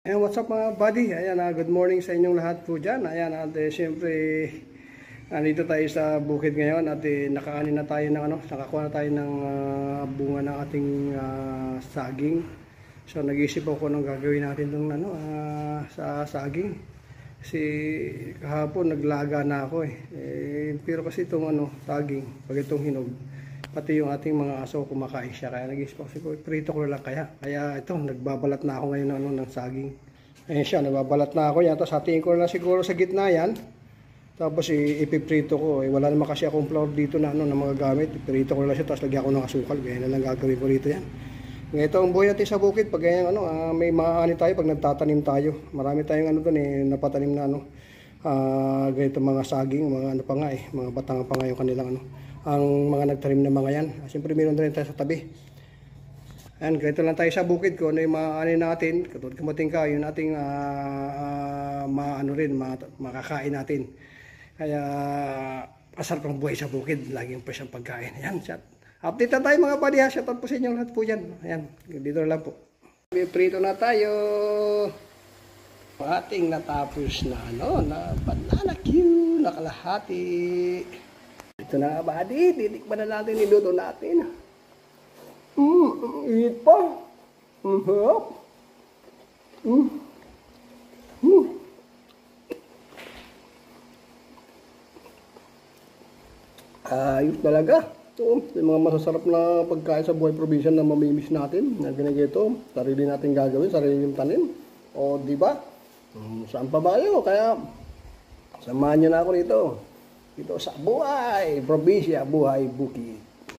Ayan, what's up mga buddy? Ayan, good morning sa inyong lahat po dyan. Ayan, at siyempre, nandito tayo sa bukid ngayon at nakaani na tayo ng nakakuha na tayo ng bunga ng ating saging. So, nag-iisip ako ng gagawin natin ng sa saging. Kasi kahapon naglaga na ako pero kasi itong saging, pag itong hinog, pati yung ating mga aso kumakain siya, kaya nag-isip ako, prito ko lang kaya ito, nagbabalat na ako ngayon ng saging. Ayan siya, nagbabalat na ako yan, tapos hatiin ko na siguro sa gitna yan, tapos ipiprito ko. Wala naman kasi akong flour dito na mga gamit, iprito ko lang siya, tapos lagyan ko ng asukal, kaya na lang gagawin ko rito yan. Ngayon ito ang buhay natin sa bukid, pag ganyan may maaani tayo pag nagtatanim tayo, marami tayong napatanim na ganito mga saging, mga pa nga mga batang pa nga yung kanilang ang mga nagtanim na mga yan. Siyempre meron din tayo sa tabi. Ayan, ganito lang tayo sa bukid ko. Yung maaani natin, katulad kamating ka, yung ating makakain natin. Kaya masarap ang buhay sa bukid, laging fresh ang pagkain. Ayan, chat. Update na tayo mga buddy ha. Shout out po sa inyo lahat po dyan. Ayan, dito na lang po. Prito na tayo. Ating natapos na na banana Q, nakalahati. Ito na nga buddy, titikman na natin, niluto natin. Init pa. Harap. Ayos talaga. Ito, yung mga masasarap na pagkain sa buhay probinsya na mamimiss natin. Na ginagito, sarili natin gagawin, sarili yung tanim. O di ba? Saan pa ba kayo? Kaya samahan nyo na ako dito. Dito sa buhay probinsya, buhay bukid.